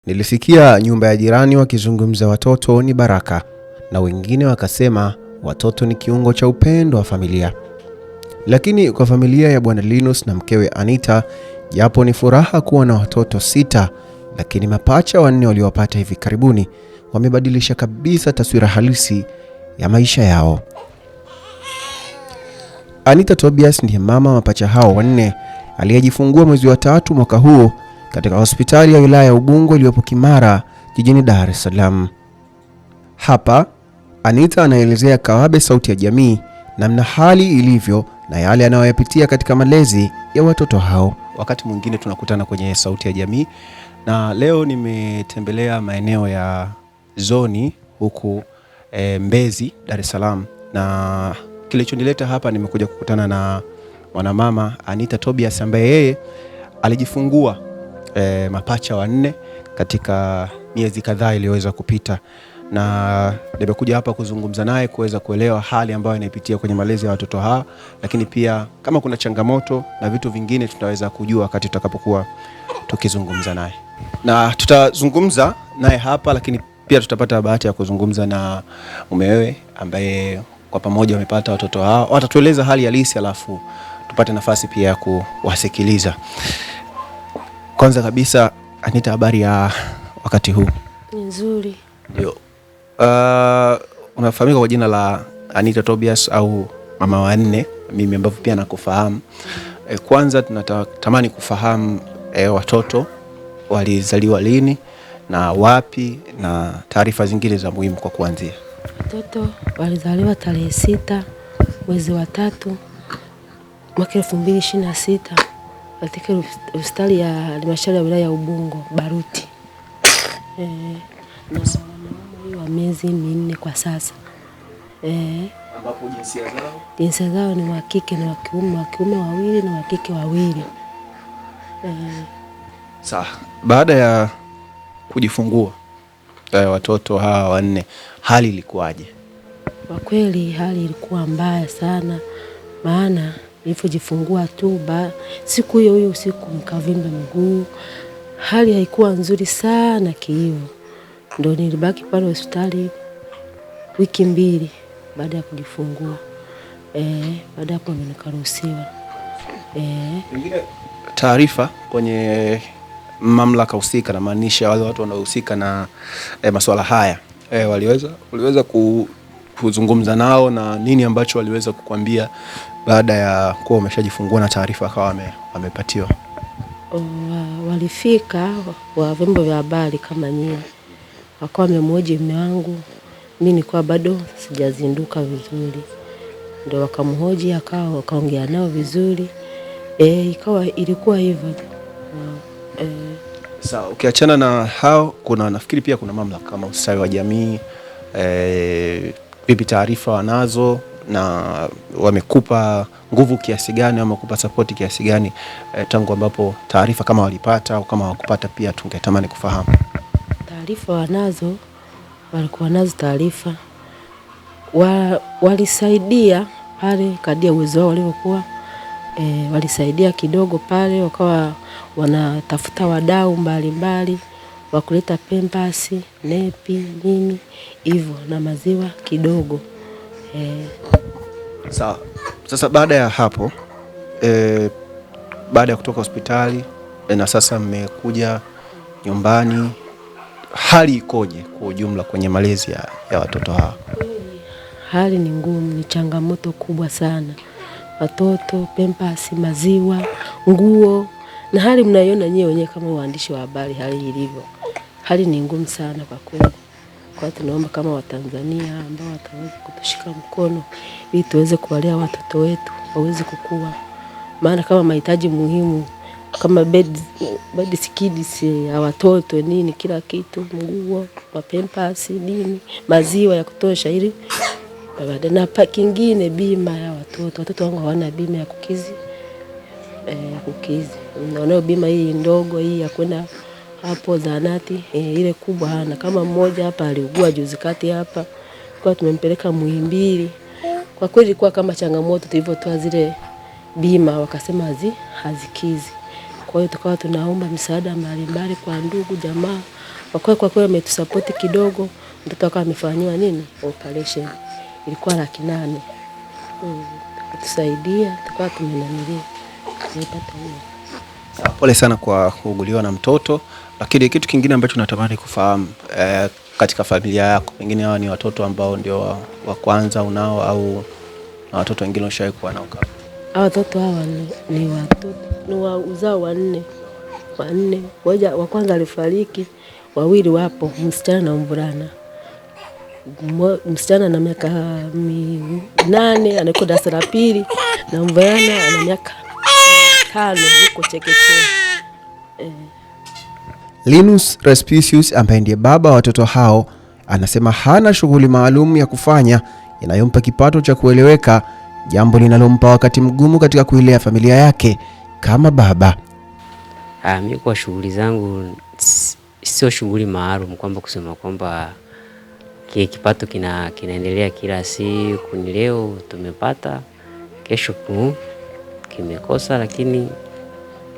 Nilisikia nyumba ya jirani wakizungumza watoto ni baraka, na wengine wakasema watoto ni kiungo cha upendo wa familia. Lakini kwa familia ya Bwana Linus na mkewe Anita, japo ni furaha kuwa na watoto 6, lakini mapacha 4 waliowapata hivi karibuni wamebadilisha kabisa taswira halisi ya maisha yao. Anita Tobias ndiye mama mapacha hao 4 aliyejifungua mwezi wa 3 mwaka huu katika hospitali ya wilaya ya Ubungo iliyopo Kimara jijini Dar es Salaam. Hapa Anita anaelezea Kawabe Sauti ya Jamii namna hali ilivyo na yale anayoyapitia katika malezi ya watoto hao. Wakati mwingine tunakutana kwenye Sauti ya Jamii, na leo nimetembelea maeneo ya Zoni huku Mbezi, Dar es Salaam, na kilichonileta hapa nimekuja kukutana na mwanamama Anita Tobias ambaye yeye alijifungua mapacha 4 katika miezi kadhaa iliyoweza kupita, na nimekuja hapa kuzungumza naye kuweza kuelewa hali ambayo anaipitia kwenye malezi ya watoto hawa, lakini pia kama kuna changamoto na vitu vingine tutaweza kujua wakati tutakapokuwa tukizungumza naye. Na tutazungumza naye hapa, lakini pia tutapata bahati ya kuzungumza na mumewe ambaye kwa pamoja wamepata watoto hawa. Watatueleza hali halisi, alafu tupate nafasi pia ya kuwasikiliza. Kwanza kabisa, Anita, habari ya wakati huu? Nzuri. Ndio. Unafahamika kwa jina la Anita Tobias au mama wa 4, mimi ambavyo pia nakufahamu. Kwanza tunatamani kufahamu watoto walizaliwa lini na wapi, na taarifa zingine za muhimu kwa kuanzia. Watoto walizaliwa tarehe 6 mwezi wa 3 mwaka 2026 katika hospitali ya halmashauri ya wilaya ya Ubungo Baruti. Na wa miezi 4 kwa sasa. Ambapo jinsia zao ni wa kike na wa kiume 2 na wa kike 2. Sawa. Baada ya kujifungua watoto hawa 4, hali ilikuwaje? Kwa kweli hali ilikuwa mbaya sana, maana nilipojifungua tu siku hiyo usiku mkavimba mguu. Hali haikuwa nzuri sana kiivo. Ndio nilibaki pale hospitali wiki 2 baada ya kujifungua. Baada hapo nikaruhusiwa. Pengine taarifa kwenye mamlaka husika, na maanisha wale watu wanaohusika na masuala haya, waliweza kuzungumza nao, na nini ambacho waliweza kukwambia baada ya kuwa umeshajifungua na taarifa akawa wamepatiwa? Walifika wa vyombo vya habari kama nyie, wakawa wamemhoji mume wangu, mimi nilikuwa bado sijazinduka vizuri. Ndio wakamhoji, wakaongea nao vizuri. Ilikuwa hivyo. Sawa, ukiachana na hao, nafikiri pia kuna mamlaka kama ustawi wa jamii. Vipi taarifa wanazo, na wamekupa nguvu kiasi gani, wamekupa support kiasi gani tangu ambapo taarifa kama walipata au kama hawakupata, pia tungetamani kufahamu. Taarifa wanazo, walikuwa nazo taarifa. Walisaidia pale kadri uwezo wao walivyokuwa. Walisaidia kidogo pale, wakawa wanatafuta wadau mbalimbali wa kuleta pampers, nepi, nini hivyo, na maziwa kidogo. Sawa. Sasa baada ya hapo, baada ya kutoka hospitali na sasa mmekuja nyumbani, hali ikoje kwa ujumla kwenye malezi ya watoto hawa? Hali ni ngumu, ni changamoto kubwa sana. Watoto, pampers, maziwa, nguo, na hali mnaiona nyewe wenyewe kama waandishi wa habari hali ilivyo. Hali ni ngumu sana kwa kweli. Kwa tunaomba kama Watanzania ambao wataweza kutushika mkono ili tuweze kuwalea watoto wetu waweze kukua. Maana kama mahitaji muhimu kama bed kids ya watoto nini, kila kitu, nguo, pampers, nini, maziwa ya kutosha, ili baada na kingine bima ya watoto wangu hawana bima ya kukizi. Naona bima hii ndogo hii ya kwenda hapo zahanati, ile kubwa hana. Kama mmoja hapa aliugua juzi kati hapa, kwa tumempeleka Muhimbili. Kwa kweli kwa kama changamoto tulivyotoa zile bima, wakasema hazikizi. Kwa hiyo tukawa tunaomba msaada mbalimbali kwa ndugu jamaa Kwa kweli ametusapoti kidogo, mtoto akawa amefanywa nini operation, ilikuwa 800,000. Kutusaidia tukawa tumenamilia tumepata hiyo. Pole sana kwa kuuguliwa na mtoto, lakini kitu kingine ambacho natamani kufahamu katika familia yako, pengine hawa ni watoto ambao ndio wa kwanza unao au na watoto wengine ushawahi kuwa nao? Hawa watoto hawa ni watoto ni wa uzao wanne. Mmoja wa kwanza alifariki, wawili wapo, msichana na mvulana. Msichana na miaka 8 anakuwa darasa la pili na mvulana ana miaka 5 yuko chekechea. Linus Respicius ambaye ndiye baba wa watoto hao anasema hana shughuli maalum ya kufanya inayompa kipato cha kueleweka, jambo linalompa wakati mgumu katika kuilea familia yake kama baba. Mimi kwa shughuli zangu sio shughuli maalum kwamba kusema kwamba kipato kinaendelea kila siku, ni leo tumepata, kesho kimekosa, lakini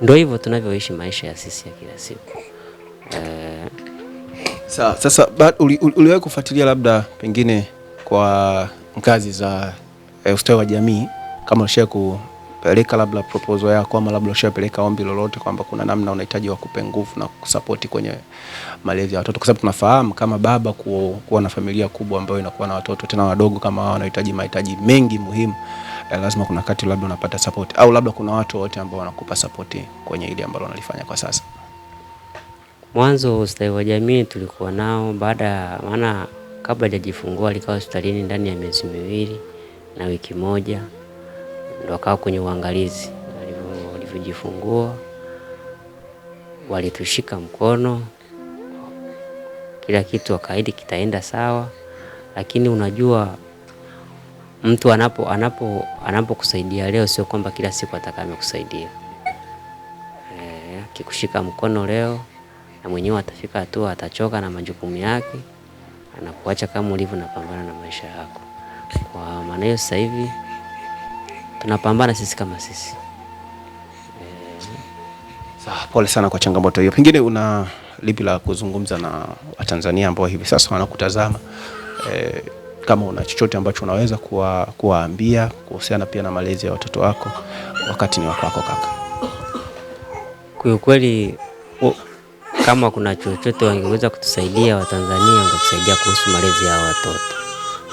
ndio hivyo tunavyoishi maisha ya sisi ya kila siku. Sasa uliwahi kufuatilia labda pengine kwa ngazi za ustawi wa jamii, kama ushawahi kupeleka labda proposal yako ama labda ushapeleka ombi lolote kwamba kuna namna unahitaji wakupe nguvu na kusupport kwenye malezi ya watoto, kwa sababu tunafahamu kama baba kuwa na familia kubwa ambayo inakuwa na watoto tena wadogo kama wao wanahitaji mahitaji mengi muhimu, lazima kuna kati labda unapata support au labda kuna watu wote ambao wanakupa support kwenye ile ambalo unalifanya kwa sasa. Mwanzo ustawi wa jamii tulikuwa nao maana kabla hajajifungua alikuwa hospitalini ndani ya miezi 2 na wiki 1, ndio akawa kwenye uangalizi. Alivyojifungua walitushika mkono, kila kitu akaahidi kitaenda sawa, lakini unajua mtu anapokusaidia leo sio kwamba kila siku atakayekusaidia. Akikushika mkono leo na mwenyewe atafika hatua atachoka na majukumu yake, anakuacha kama ulivyo napambana na maisha yako. Kwa maana hiyo sasa hivi tunapambana sisi kama sisi. Pole sana kwa changamoto hiyo. Pengine una lipi la kuzungumza na Watanzania ambao hivi sasa wanakutazama, kama una chochote ambacho unaweza kuwaambia kuhusiana pia na malezi ya watoto wako, wakati ni wako kaka? Kwa kweli kama kuna chochote wangeweza kutusaidia Watanzania, wangetusaidia kuhusu malezi ya watoto.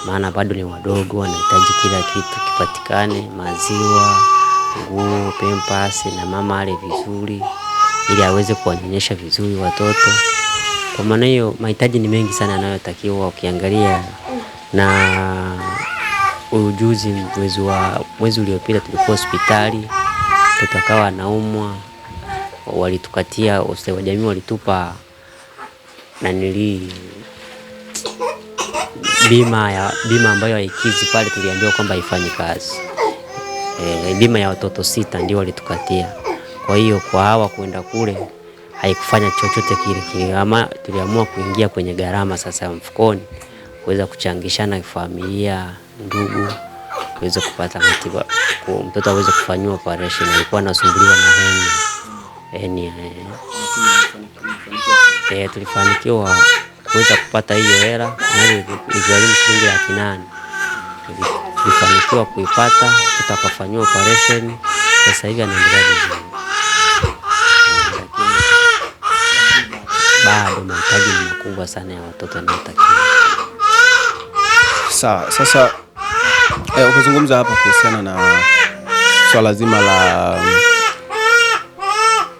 Maana bado ni wadogo, wanahitaji kila kitu kipatikane, maziwa, nguo, pampers na mama ale vizuri ili aweze kuwanyonyesha vizuri watoto. Kwa maana hiyo mahitaji ni mengi sana yanayotakiwa. Ukiangalia na ujuzi, mwezi uliopita tulikuwa hospitali, mtoto akawa anaumwa, walitukatia ustawi wa jamii, walitupa bima ambayo haikizi pale, tuliambiwa kwamba haifanyi kazi. Bima ya watoto 6 ndio walitukatia. Kwa hiyo kwa hawa kwenda kule haikufanya chochote kile, ama tuliamua kuingia kwenye gharama sasa ya mfukoni, kuweza kuchangishana familia, ndugu, kuweza kupata matibabu, mtoto aweze kufanywa operation. Alikuwa anasumbuliwa na heni. Tulifanikiwa kuweza kupata hiyo hela, na iligharimu shilingi 800,000. Tulifanikiwa kuipata, tutakafanywa operation. Sasa hivi anaendelea vizuri. Bado mahitaji ni makubwa sana ya watoto wanaotakiwa. Sasa ukizungumza hapa kuhusiana na swala zima la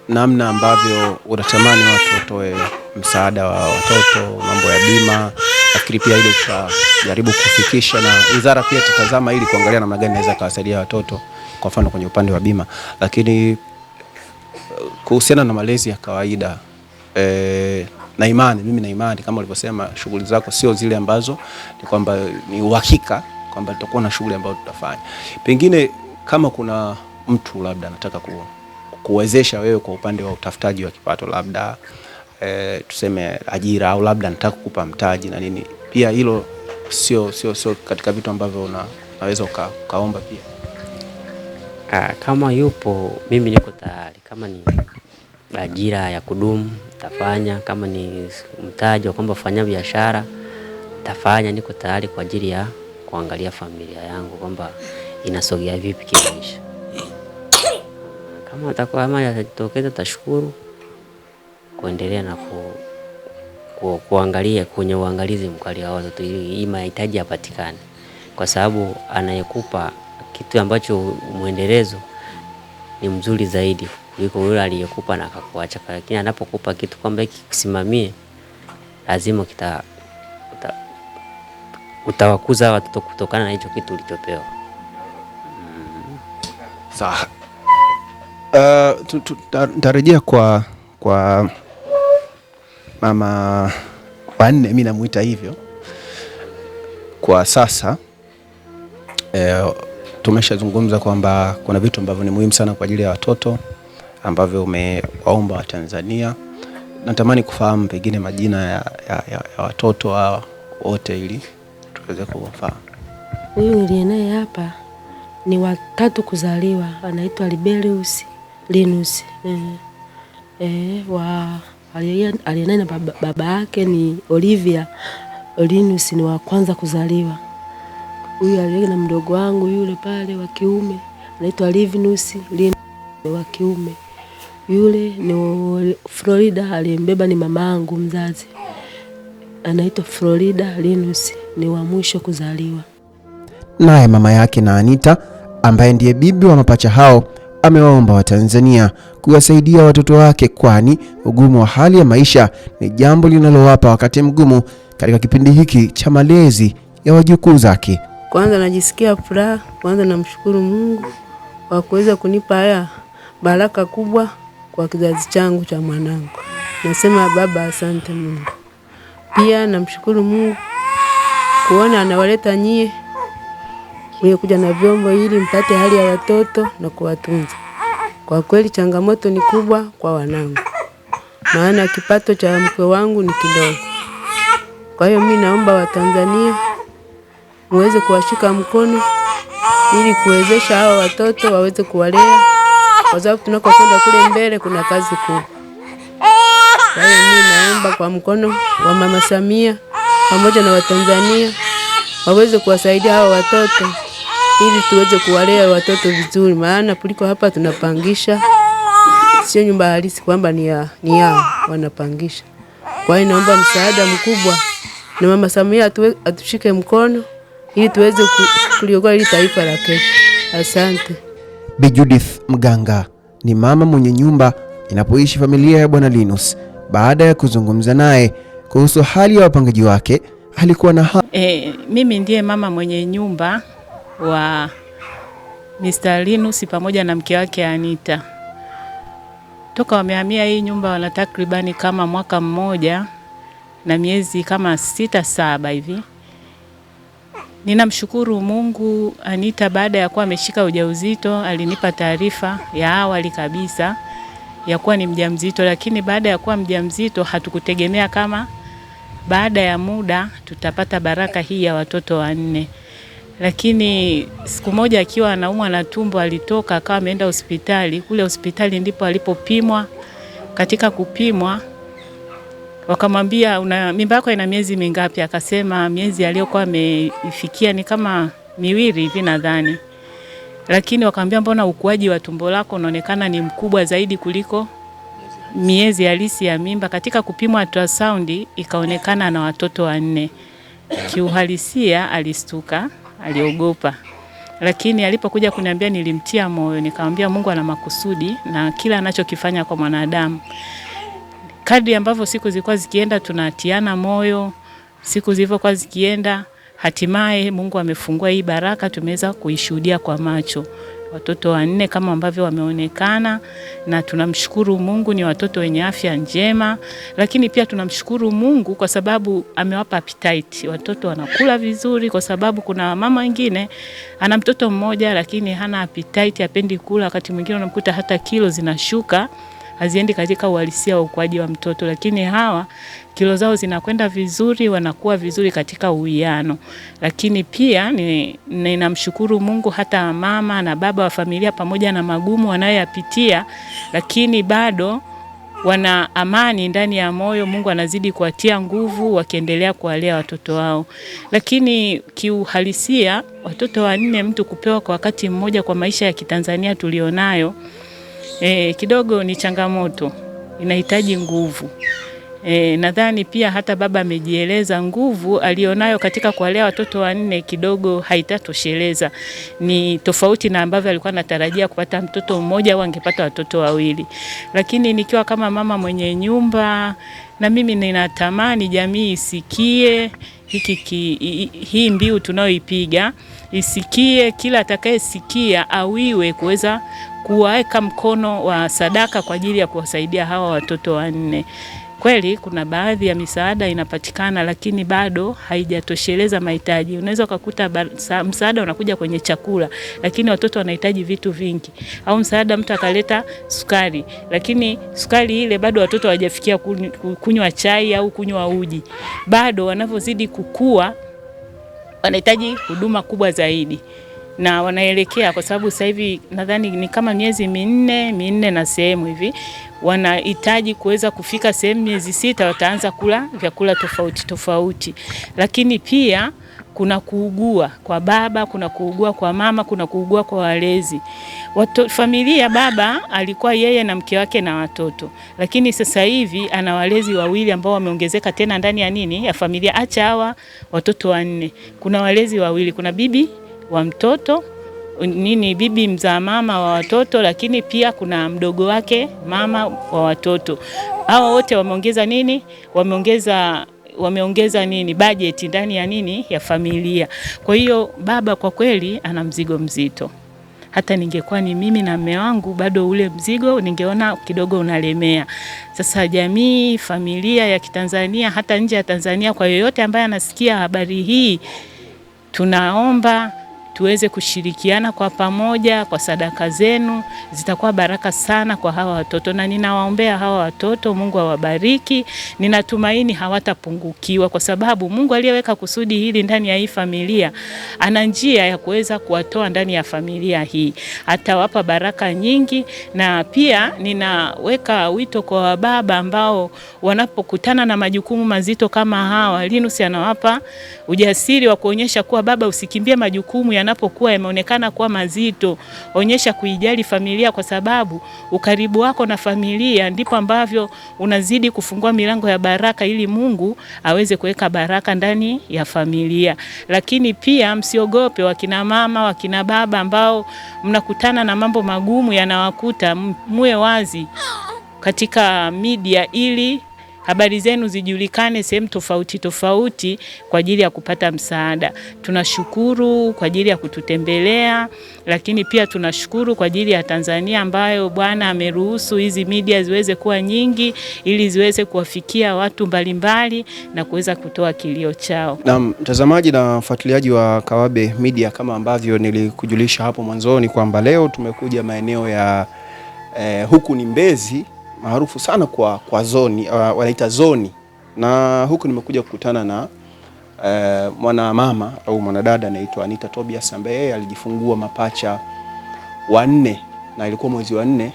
namna ambavyo unatamani watu watoe msaada wa watoto, mambo ya bima, nafikiri pia ile tutajaribu kufikisha na wizara pia tutazama ili kuangalia namna gani inaweza kuwasaidia watoto kwa mfano kwenye upande wa bima. Lakini kuhusiana na malezi ya kawaida, mimi na imani kama ulivyosema shughuli zako sio zile ambazo ni kwamba ni uhakika kwamba tutakuwa na shughuli ambazo tutafanya. Pengine kama kuna mtu labda anataka kuwezesha wewe kwa upande wa utafutaji wa kipato, labda tuseme ajira, au labda nataka kukupa mtaji na nini, pia hilo sio katika vitu ambavyo unaweza ukaomba pia? Kama yupo mimi niko tayari. Kama ni ajira ya kudumu tafanya, kama ni mtaji wa kwamba fanya biashara tafanya. Niko tayari kwa ajili ya kuangalia familia yangu kwamba inasogea vipi kimaisha. Kama atakuwa kama yatatokeza tashukuru, kuendelea na kuangalia kwenye uangalizi mkali wa watoto ili mahitaji yapatikane, kwa sababu anayekupa kitu ambacho muendelezo ni mzuri zaidi kuliko yule aliyekupa na akakuacha. Lakini anapokupa kitu kwamba kisimamie, lazima utawakuza watoto kutokana na hicho kitu ulichopewa. Sawa. Tutarejea kwa mama wanne, mimi namuita hivyo kwa sasa. Tumeshazungumza kwamba kuna vitu ambavyo ni muhimu sana kwa ajili ya watoto ambavyo umewaomba Watanzania. Natamani kufahamu pengine majina ya watoto hawa wote ili tuweze kufahamu. Huyu niliye hapa ni watatu kuzaliwa, anaitwa Liberius Linus. Aliyenaye na baba yake ni Olivia Linus, ni wa kwanza kuzaliwa. Huyu aliye na mdogo wangu yule pale wa kiume anaitwa Livinus Linus, wa kiume. Yule ni Florida, aliyembeba ni mamangu mzazi, anaitwa Florida Linus, ni wa mwisho kuzaliwa. Naye mama yake na Anita ambaye ndiye bibi wa mapacha hao amewaomba Watanzania kuwasaidia watoto wake, kwani ugumu wa hali ya maisha ni jambo linalowapa wakati mgumu katika kipindi hiki cha malezi ya wajukuu zake. Kwanza najisikia furaha, kwanza namshukuru Mungu kwa kuweza kunipa haya baraka kubwa kwa kizazi changu cha mwanangu. Nasema Baba asante Mungu. Pia namshukuru Mungu kuona anawaleta nyie kuja na vyombo ili mpate hali ya watoto na kuwatunza. Kwa kweli changamoto ni kubwa kwa wanangu, maana kipato cha mke wangu ni kidogo. Kwa hiyo mimi naomba Watanzania muweze kuwashika mkono ili kuwezesha hao watoto waweze kuwalea, kwa sababu tunakokwenda kule mbele kuna kazi kubwa. Kwa hiyo mimi naomba kwa mkono wa Mama Samia pamoja na Watanzania waweze kuwasaidia hao watoto ili tuweze kuwalea watoto vizuri, maana kuliko hapa tunapangisha, sio nyumba halisi kwamba ni yao, wanapangisha. Kwa hiyo naomba msaada mkubwa na Mama Samia atushike mkono ili tuweze kuliokoa hili taifa la kesho. Asante. Bi Judith Mganga ni mama mwenye nyumba inapoishi familia ya Bwana Linus. Baada ya kuzungumza naye kuhusu hali ya wapangaji wake, alikuwa na mimi ndiye mama mwenye nyumba wa Mr. Linus pamoja na mke wake Anita. Toka wamehamia hii nyumba wana takribani kama mwaka mmoja na miezi kama 6-7 hivi. Ninamshukuru Mungu, Anita baada ya kuwa ameshika ujauzito alinipa taarifa ya awali kabisa ya kuwa ni mjamzito, lakini baada ya kuwa mjamzito hatukutegemea kama baada ya muda tutapata baraka hii ya watoto 4. Lakini siku moja akiwa anaumwa na tumbo alitoka akawa ameenda hospitali. Kule hospitali ndipo alipopimwa. Katika kupimwa wakamwambia mimba yako ina miezi mingapi? Akasema miezi aliyokuwa amefikia ni kama 2 hivi nadhani. Lakini wakamwambia mbona ukuaji wa tumbo lako unaonekana ni mkubwa zaidi kuliko miezi halisi ya mimba. Katika kupimwa ultrasound ikaonekana na watoto 4. Kiuhalisia alistuka, aliogopa. Lakini alipokuja kuniambia nilimtia moyo, nikamwambia Mungu ana makusudi na kila anachokifanya kwa mwanadamu. Kadri ambavyo siku zilikuwa zikienda tunatiana moyo, siku zilivyokuwa zikienda hatimaye Mungu amefungua hii baraka, tumeweza kuishuhudia kwa macho. Watoto 4 kama ambavyo wameonekana, na tunamshukuru Mungu ni watoto wenye afya njema. Lakini pia tunamshukuru Mungu kwa sababu amewapa appetite. Watoto wanakula vizuri, kwa sababu kuna mama wengine ana mtoto mmoja lakini hana appetite, hapendi kula. Wakati mwingine unamkuta hata kilo zinashuka, haziendi katika uhalisia wa ukuaji wa mtoto. Lakini hawa kilo zao zinakwenda vizuri, wanakuwa vizuri katika uwiano. Lakini pia ninamshukuru Mungu hata mama na baba wa familia pamoja na magumu wanayoyapitia, lakini bado wana amani ndani ya moyo. Mungu anazidi kuwatia nguvu wakiendelea kuwalea watoto wao. Lakini kiuhalisia watoto 4 mtu kupewa kwa wakati mmoja kwa maisha ya Kitanzania tulionayo kidogo ni changamoto, inahitaji nguvu. Nadhani pia hata baba amejieleza, nguvu alionayo katika kuwalea watoto 4 kidogo haitatosheleza. Ni tofauti na ambavyo alikuwa anatarajia kupata mtoto mmoja au angepata watoto 2. Lakini nikiwa kama mama mwenye nyumba, na mimi ninatamani jamii isikie hii mbiu tunayoipiga, isikie, kila atakayesikia awiwe kuweza kuweka mkono wa sadaka kwa ajili ya kuwasaidia hawa watoto 4. Kweli kuna baadhi ya misaada inapatikana, lakini bado haijatosheleza mahitaji. Unaweza kukuta msaada unakuja kwenye chakula, lakini watoto wanahitaji vitu vingi. Au msaada mtu akaleta sukari, lakini sukari ile bado watoto hawajafikia kunywa chai au kunywa uji. Bado wanavyozidi kukua wanahitaji huduma kubwa zaidi. Na wanaelekea, kwa sababu sasa hivi nadhani ni kama miezi 4 na sehemu hivi, wanahitaji kuweza kufika sehemu miezi 6 wataanza kula vyakula tofauti tofauti. Lakini pia kuna kuugua kwa baba, kuna kuugua kwa mama, kuna kuugua kwa walezi. Familia, baba alikuwa yeye na mke wake na watoto, lakini sasa hivi ana walezi 2 ambao wameongezeka tena ndani ya ya familia. Acha hawa watoto 4, kuna walezi 2, kuna bibi wa mtoto bibi mzaa mama wa watoto, lakini pia kuna mdogo wake mama wa watoto. Hao wote wameongeza wameongeza budget ndani ya ya familia. Kwa hiyo baba kwa kweli ana mzigo mzito. Hata ningekuwa ni mimi na mume wangu, bado ule mzigo ningeona kidogo unalemea. Sasa jamii, familia ya Kitanzania, hata nje ya Tanzania, kwa yoyote ambaye anasikia habari hii, tunaomba tuweze kushirikiana kwa pamoja. Kwa sadaka zenu zitakuwa baraka sana kwa hawa watoto, na ninawaombea hawa watoto, Mungu awabariki. Ninatumaini hawatapungukiwa, kwa sababu Mungu aliyeweka kusudi hili ndani ya hii familia ana njia ya kuweza kuwatoa ndani ya familia hii, atawapa baraka nyingi. Na pia ninaweka wito kwa baba ambao wanapokutana na majukumu mazito kama hawa, Linus anawapa ujasiri wa kuonyesha kuwa baba, usikimbie majukumu yanapokuwa yameonekana kuwa mazito. Onyesha kuijali familia, kwa sababu ukaribu wako na familia ndipo ambavyo unazidi kufungua milango ya baraka, ili Mungu aweze kuweka baraka ndani ya familia. Lakini pia msiogope wakina mama, wakina baba ambao mnakutana na mambo magumu yanawakuta, muwe wazi katika media ili habari zenu zijulikane sehemu tofauti tofauti kwa ajili ya kupata msaada. Tunashukuru kwa ajili ya kututembelea, lakini pia tunashukuru kwa ajili ya Tanzania ambayo Bwana ameruhusu hizi media ziweze kuwa nyingi ili ziweze kuwafikia watu mbalimbali na kuweza kutoa kilio chao. Na mtazamaji na mfuatiliaji wa Kawabe Media, kama ambavyo nilikujulisha hapo mwanzoni kwamba leo tumekuja maeneo ya huku ni Mbezi, maarufu sana kwa zoni, wanaita zoni, na huku nimekuja kukutana na mwana mama au mwanadada anaitwa Anita Tobias, ambaye alijifungua mapacha 4 na ilikuwa mwezi wa 4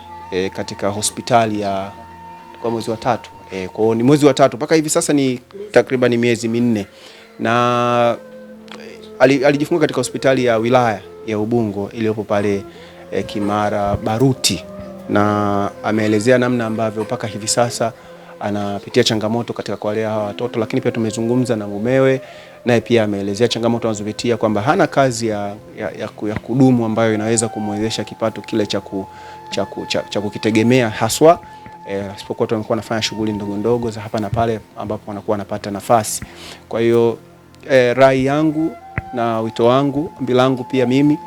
katika hospitali ya kwa mwezi wa 3. Kwa hiyo ni mwezi wa 3 mpaka hivi sasa ni takriban miezi 4, na alijifungua katika hospitali ya wilaya ya Ubungo iliyopo pale Kimara Baruti, na ameelezea namna ambavyo mpaka hivi sasa anapitia changamoto katika kuwalea hawa watoto. Lakini pia tumezungumza na mumewe, naye pia ameelezea changamoto anazopitia, kwamba hana kazi ya kudumu ambayo inaweza kumwezesha kipato kile cha kukitegemea haswa, isipokuwa tu amekuwa anafanya shughuli ndogo ndogo za hapa na pale ambapo anakuwa anapata nafasi. Kwa hiyo rai yangu na wito wangu, ombi langu pia mimi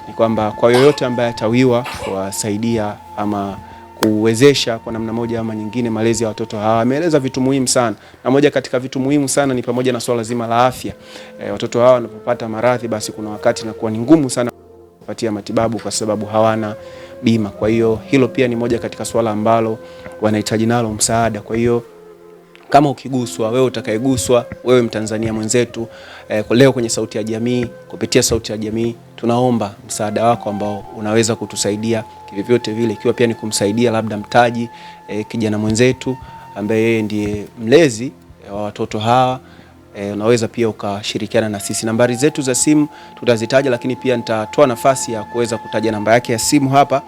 ni kwamba kwa yoyote ambaye atawiwa kuwasaidia ama kuwezesha kwa namna moja ama nyingine malezi ya watoto hawa, ameeleza vitu muhimu sana, na moja katika vitu muhimu sana ni pamoja na swala zima la afya. Watoto hawa wanapopata maradhi, basi kuna wakati inakuwa ni ngumu sana kupatia matibabu kwa sababu hawana bima. Kwa hiyo hilo pia ni moja katika swala ambalo wanahitaji nalo msaada. Kwa hiyo kama ukiguswa, wewe utakayeguswa, wewe Mtanzania mwenzetu, leo kwenye Sauti ya Jamii, kupitia Sauti ya Jamii tunaomba msaada wako ambao unaweza kutusaidia kivyovyote vile, ikiwa pia ni kumsaidia labda mtaji kijana mwenzetu ambaye yeye ndiye mlezi wa watoto hawa. Unaweza pia ukashirikiana na sisi. Nambari zetu za simu tutazitaja, lakini pia nitatoa nafasi ya kuweza kutaja namba yake ya simu hapa,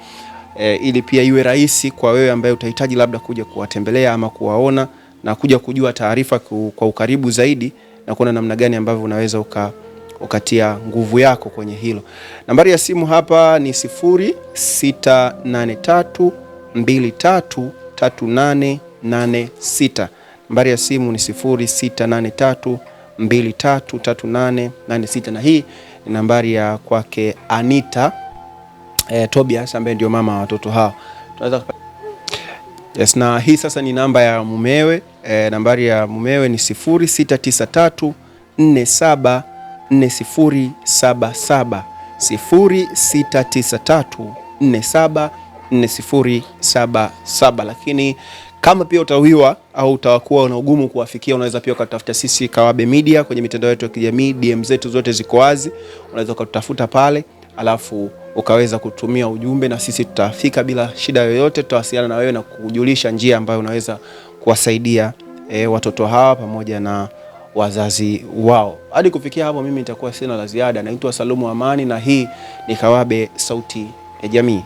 ili pia iwe rahisi kwa wewe ambaye utahitaji labda kuja kuwatembelea ama kuwaona na kuja kujua taarifa kwa ukaribu zaidi na kuona namna gani ambavyo unaweza ukatia nguvu yako kwenye hilo. Nambari ya simu hapa ni 0683233886. Nambari ya simu ni 0683233886, na hii ni nambari ya kwake Anita Tobias ambaye ndio mama wa watoto hao. Tunaweza yes, na hii sasa ni namba ya mumewe. Nambari ya mumewe ni 0693474077, 0693474077. Lakini kama pia utawiwa au utakuwa na ugumu kuwafikia, unaweza pia ukatafuta sisi Kawabe Media kwenye mitandao yetu ya kijamii. DM zetu zote ziko wazi, unaweza ukatafuta pale, alafu ukaweza kutumia ujumbe na sisi tutafika bila shida yoyote. Tutawasiliana na wewe na kujulisha njia ambayo unaweza kuwasaidia watoto hawa pamoja na wazazi wao. Hadi kufikia hapo mimi nitakuwa sina la ziada. Naitwa Salumu Amani na hii ni Kawabe Sauti ya Jamii.